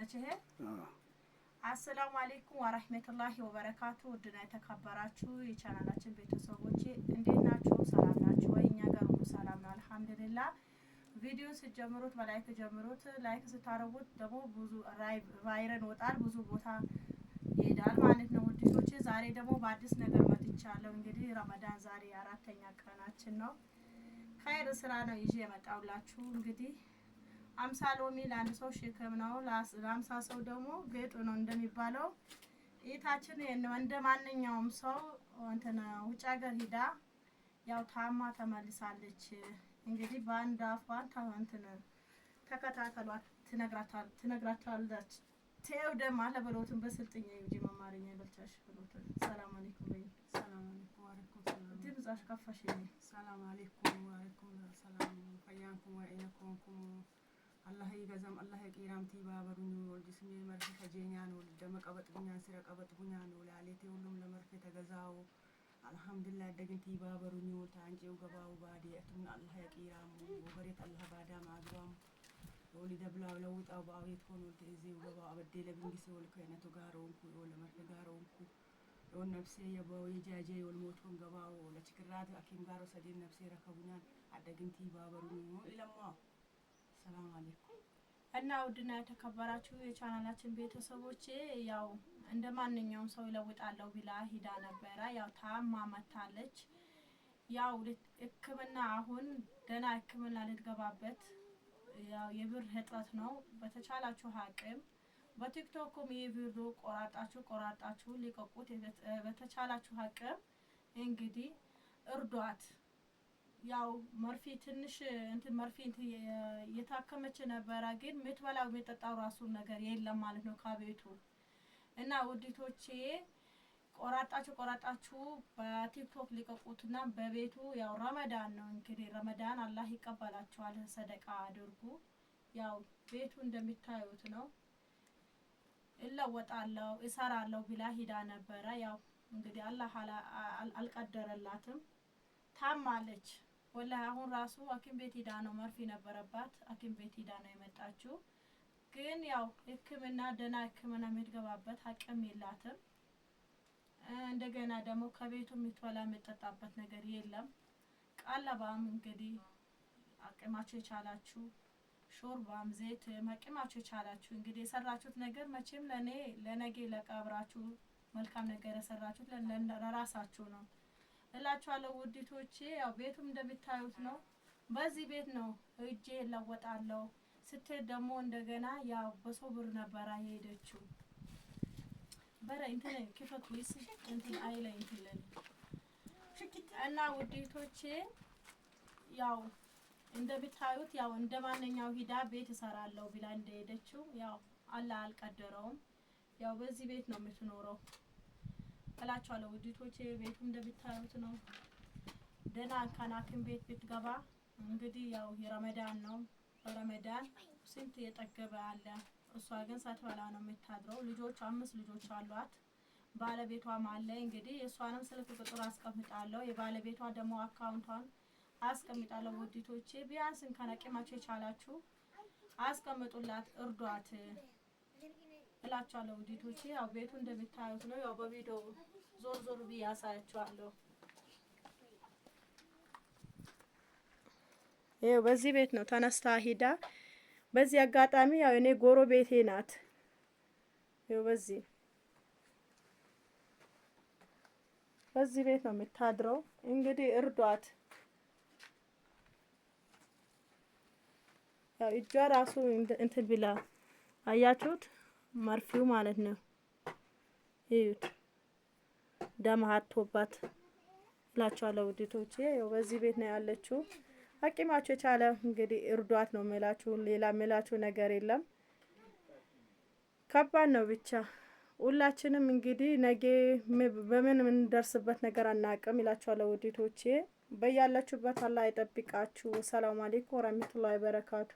ነቼ አሰላሙ አለይኩም ወራህመቱላሂ ወበረካቱ ውድና የተከበራችሁ የቻናላችን ቤተሰቦች እንዴት ናችሁ? ሰላም ናችሁ ወይ? እኛ ጋር ሁሉ ሰላም ነው አልহামዱሊላህ። ቪዲዮ ስትጀምሩት በላይክ ጀምሩት። ላይክ ስታረጉት ደግሞ ብዙ ቫይረል ወጣል ብዙ ቦታ ይሄዳል ማለት ነው ውድቶቼ። ዛሬ ደግሞ በአዲስ ነገር መጥቻለሁ። እንግዲህ ረመዳን ዛሬ አራተኛ ቀናችን ነው። ኸይር ስራ ነው ይዤ የመጣሁላችሁ። እንግዲህ 50 ሎሚ ለአንድ ሰው ሸክም ነው፣ ለ50 ሰው ደግሞ ጌጡ ነው እንደሚባለው። እይታችን እንደ ማንኛውም ሰው እንትን ውጭ ሀገር ሂዳ ያው ታማ ተመልሳለች። እንግዲህ በአንድ አፏን እንትን ተከታተሏት ትነግራታለች። ተው ደማ ለበሎትን በስልጥኛ ይጂ መማርኛ ይበልቻሽ ብሎትን ሰላም አለይኩም በይ። ሰላም አለይኩም ወአለይኩም ሰላም ድምጻሽ ከፋሽ። ሰላም አለይኩም ወአለይኩም ሰላም ፈያንኩም ወኢነኩም አላህ ይገዛም አላህ የቂራምቲ ባበሩኝ ወልጅስኒ መርፍ ከጀኛ ነው ደመቀበጥ ቡኛ ስራ ቀበጥ ቡኛ ነው ለአሌቴ ሁሉም ለመርፍ ተገዛው አልহামዱሊላህ ደግንቲ ባበሩኝ ታንጪው ገባው ባዲያቱን አላህ የቂራሙ ወበሬት አላህ ባዳ ማግባም ወሊ ደብላው ለውጣው ባቤት ሆኖ ተይዘው ገባው አበዴ ለብንጊስ ወልከነቱ ጋሮንኩ ወለመርፍ ጋሮንኩ ወነፍሴ የባው የጃጄ ወልሞቱን ገባው ለችግራት አኪም ጋሮ ሰዲን ነፍሴ ረከቡኛን አደግንቲ ባበሩኝ ኢለማ ሰላም አለይኩም እና ውድና የተከበራችሁ የቻናላችን ቤተሰቦቼ ያው እንደማንኛውም ሰው ይለውጣለው ቢላ ሂዳ ነበረ። ያው ታማ መታለች። ያው ህክምና አሁን ገና ህክምና ልትገባበት ያው የብር እጥረት ነው። በተቻላችሁ አቅም በቲክቶክም የቪዲዮ ቆራጣችሁ ሊቀቁት። በተቻላችሁ አቅም እንግዲህ እርዷት። ያው መርፌ ትንሽ እንትን መርፌ የታከመች ነበረ፣ ግን ምትበላው የሚጠጣው ራሱ ነገር የለም ማለት ነው ከቤቱ። እና ውዲቶቼ ቆራጣችሁ በቲክቶክ ሊቀቁትና በቤቱ ያው ረመዳን ነው እንግዲህ ረመዳን አላህ ይቀበላችኋል። ሰደቃ አድርጉ። ያው ቤቱ እንደሚታዩት ነው። እለወጣለሁ እሰራለሁ ብላ ሂዳ ነበረ። ያው እንግዲህ አላህ አልቀደረላትም፣ ታማለች። ወላሂ አሁን ራሱ ሐኪም ቤት ሂዳ ነው መርፌ ነበረባት። ሐኪም ቤት ሂዳ ነው የመጣችው። ግን ያው ህክምና ደና ህክምና የምትገባበት አቅም የላትም። እንደገና ደግሞ ከቤቱ የምትበላ የምትጠጣበት ነገር የለም። ቃለባም እንግዲህ አቅማችሁ የቻላችሁ ሾርባም ዘይት አቅማችሁ የቻላችሁ እንግዲህ የሰራችሁት ነገር መቼም ለነገ ለቀብራችሁ መልካም ነገር የሰራችሁት ለራሳችሁ ነው እላችኋለሁ ውዲቶቼ። ያው ቤቱም እንደምታዩት ነው። በዚህ ቤት ነው እጄ ለወጣለሁ ስትሄድ ደግሞ እንደገና ያው በሰው ብር ነበር የሄደችው። በረ እንትን ክፈት ወይስ እንትን አይላይ እንትን እና ውዲቶቼ ያው እንደምታዩት ያው እንደማንኛው ሂዳ ቤት እሰራለሁ ብላ እንደሄደችው ያው አላህ አልቀደረውም። ያው በዚህ ቤት ነው የምትኖረው እላችኋለሁ ውዲቶቼ። ቤቱ እንደምታዩት ነው። ደና ካናክም ቤት ብትገባ እንግዲህ ያው የረመዳን ነው። በረመዳን ስንት የጠገበ አለ። እሷ ግን ሳትበላ ነው የምታድረው። ልጆች 5 ልጆች አሏት። ባለቤቷም አለ። እንግዲህ የሷንም ስልክ ቁጥር አስቀምጣለሁ፣ የባለቤቷ ደግሞ አካውንቷን አስቀምጣለሁ ውዲቶቼ። ቢያንስ ከነቂማችሁ የቻላችሁ አስቀምጡላት፣ እርዷት እላችኋለሁ ውዲቶቼ። ያው ቤቱ እንደምታዩት ነው። ያው በቪዲዮ ዞር ብያሳያችኋለሁ። ይሄው በዚህ ቤት ነው ተነስታ ሂዳ። በዚህ አጋጣሚ ያው እኔ ጎሮ ቤቴ ናት። ይሄው በዚህ ቤት ነው የምታድረው። እንግዲህ እርዷት። ያው እጇ ራሱ እንትን ብላ አያችሁት መርፊው ማለት ነው። እዩት ደም አጥቶባት እላችኋለሁ ውዲቶቼ። ያው በዚህ ቤት ነው ያለችው። አቂማችሁ የቻለ እንግዲህ እርዷት ነው የምላችሁ። ሌላ የምላችሁ ነገር የለም። ከባድ ነው ብቻ ሁላችንም እንግዲህ ነገ በምን እንደርስበት ነገር አናውቅም እላችኋለሁ ውዲቶቼ። በያላችሁበት አላህ ይጠብቃችሁ። ሰላም አለይኩም ወራህመቱላሂ ወበረካቱ።